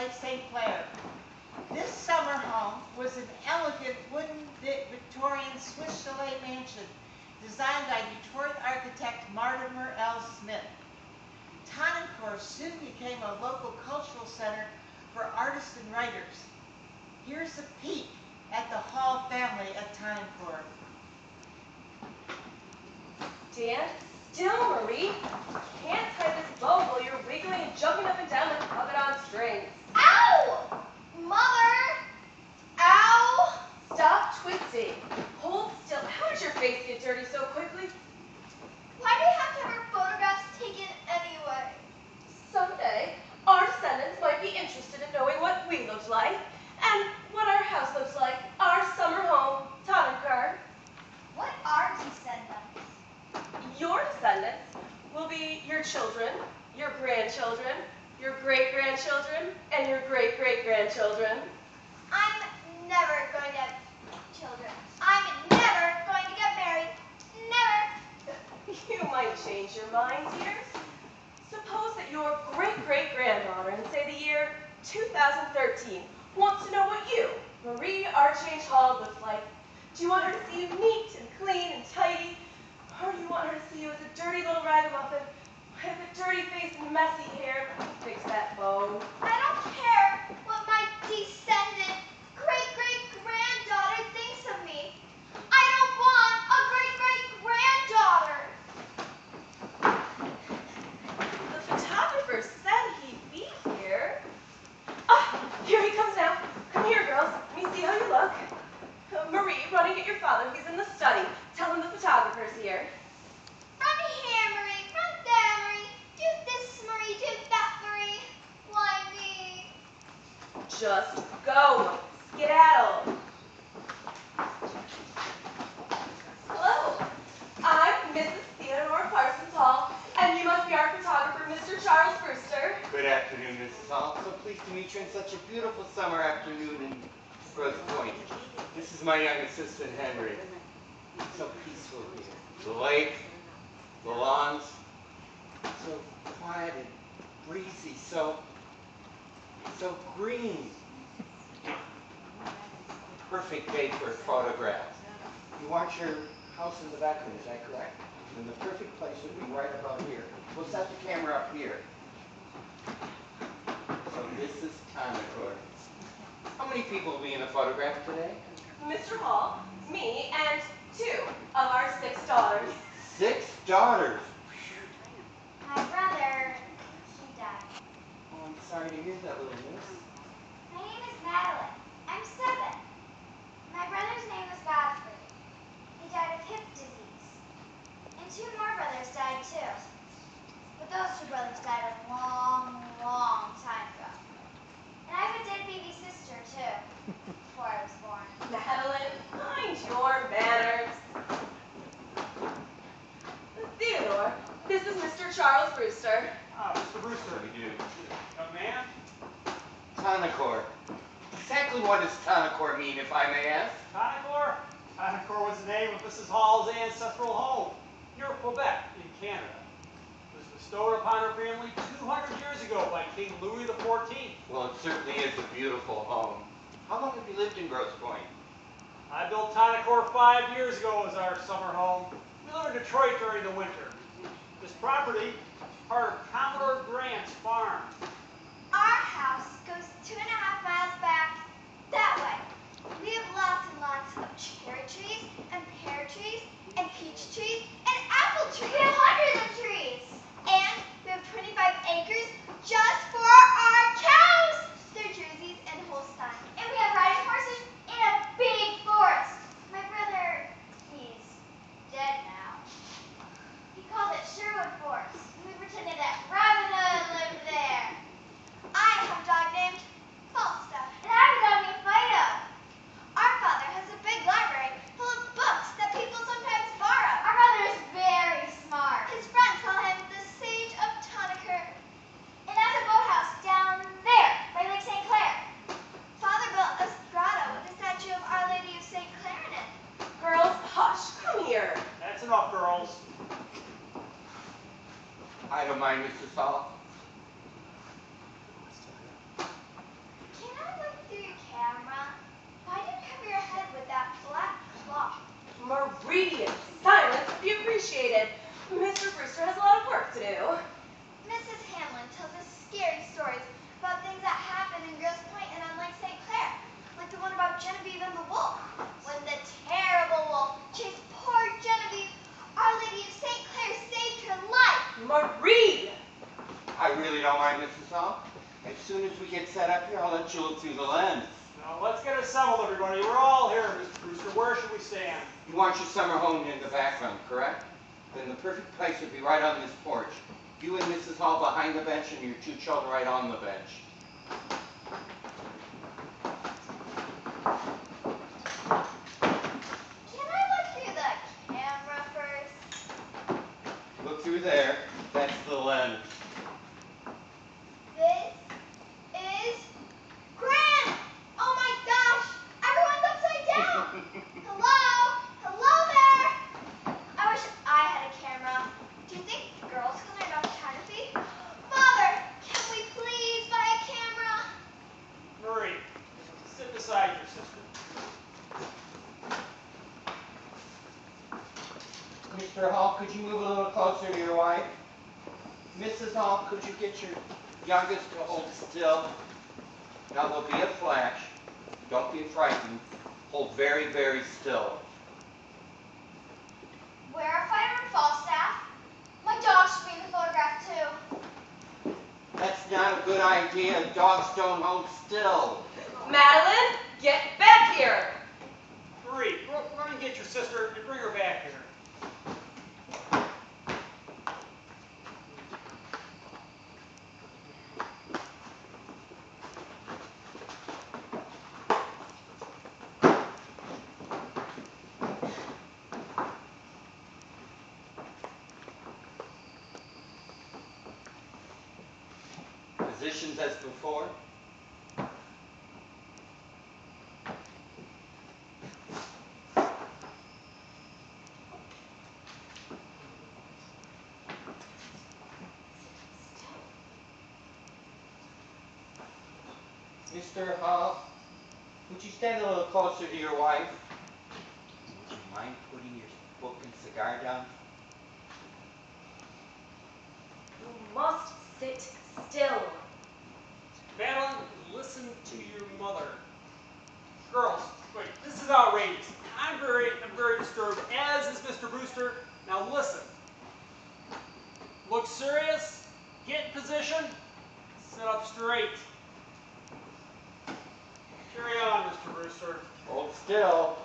Lake St. Clair. This summer home was an elegant wooden Victorian Swiss chalet mansion designed by Detroit architect Mortimer L. Smith. Tonencourt soon became a local cultural center for artists and writers. Here's a peek at the Hall family at Tonencourt. Dan, still, Marie. Can't tie this bow while you're wiggling and jumping up and down like a puppet on strings. Ow! Mother! Ow! Stop twisting. Hold still. How did your face get dirty so quickly? Why do we have to have our photographs taken anyway? Someday, our descendants might be interested in knowing what we looked like and what our house looks like, our summer home, Tonencourt. What are descendants? Your descendants will be your children, your grandchildren, your great-grandchildren, and your great-great-grandchildren. I'm never going to have children. I'm never going to get married. Never. You might change your mind, dears. Suppose that your great-great-granddaughter in, say, the year 2013 wants to know what you, Marie Archange Hall, looks like. Do you want her to see you neat and clean and tidy? Or do you want her to see you as a dirty little ragamuffin with a dirty face and messy hair? Let me fix that bow. I don't care what my descendant great-great-granddaughter thinks of me. I don't want a great-great-granddaughter. The photographer said he'd be here. Ah, here he comes now. Come here, girls. Let me see how you look. Marie, run and get your father. He's in the study. Tell him the photographer's here. Run here, Marie. Run there, Marie. Do this, Marie. Do that, Marie. Why me? Just go. Skedaddle. Hello. I'm Mrs. Theodore Parsons Hall, and you must be our photographer, Mr. Charles Brewster. Good afternoon, Mrs. Hall. So pleased to meet you in such a beautiful summer afternoon in Grosse Pointe. This is my young assistant, Henry. It's so peaceful here. The lake, the lawns, so quiet and breezy, so green. Perfect day for a photograph. You want your house in the background, is that correct? And the perfect place would be right about here. We'll set the camera up here. So this is Tonencourt. How many people will be in the photograph today? Mr. Hall, me, and 2 of our 6 daughters. 6 daughters. My brother, he died. Oh, I'm sorry to hear that, little miss. My name is Natalie. I'm 7. My brother's name was Godfrey. He died of hip disease. And 2 more brothers died too. But those 2 brothers died a long, long time ago. And I have a dead baby sister too, before I was born. Madeline, mind your manners. Theodore, this is Mr. Charles Brewster. Ah, Mr. Brewster. How do you do? Young man? Tonencourt. Exactly what does Tonencourt mean, if I may ask? Tonencourt? Tonencourt was the name of Mrs. Hall's ancestral home near Quebec in Canada. It was bestowed upon her family 200 years ago by King Louis XIV. Well, it certainly is a beautiful home. How long have you lived in Grosse Pointe? I built Tonencourt 5 years ago as our summer home. We live in Detroit during the winter. This property is part of Commodore Grant's farm. Our house goes 2.5 miles back that way. We have lots and lots of cherry trees and pear trees and peach trees and apple trees. We have hundreds of trees. And we have 25 acres just for our cows. They're Jerseys and Holstein. And we have riding horses in a big forest. My brother, he's dead now. He called it Sherwood Forest. We pretended that Robin Hood lived there. I have a dog named Falstaff, and I have a dog named Fido. Our father has a big library full of books that people sometimes borrow. Our brother is very smart. His friends call him the Sage of Tonencourt. And that's a boathouse down there by Lake St. Clair. Father built a grotto with a statue of Our Lady of St. Clair in it. Girls, hush. Come here. That's enough, girls. I don't mind, Mrs. Hall. don't mind, Mrs. Hall. As soon as we get set up here, I'll let you look through the lens. Now, let's get assembled, everybody. We're all here, Mr. Brewster. Where should we stand? You want your summer home in the background, correct? Then the perfect place would be right on this porch. You and Mrs. Hall behind the bench and your two children right on the bench. Can I look through the camera first? Look through there. That's the lens. This is grand! Oh my gosh! Everyone's upside down! Hello? Hello there? I wish I had a camera. Do you think girls can learn about photography? Father, can we please buy a camera? Marie, sit beside your sister. Mr. Hall, could you move a little closer to your wife? Mrs. Hall, could you get your youngest to hold still? Now there'll be a flash. Don't be frightened. Hold very, very still. Wear a fighter and Falstaff. My dog should be in the photograph too. That's not a good idea. Dogs don't hold still. Madeline, get back here. Marie, run and get your sister and bring her back here. Positions as before. Mr. Hall, would you stand a little closer to your wife? Would you mind putting your book and cigar down? You must sit still. Madeline, listen to your mother. Girls, wait, this is outrageous. I'm very disturbed, as is Mr. Brewster. Now listen. Look serious, get in position, sit up straight. Carry on, Mr. Brewster. Hold still.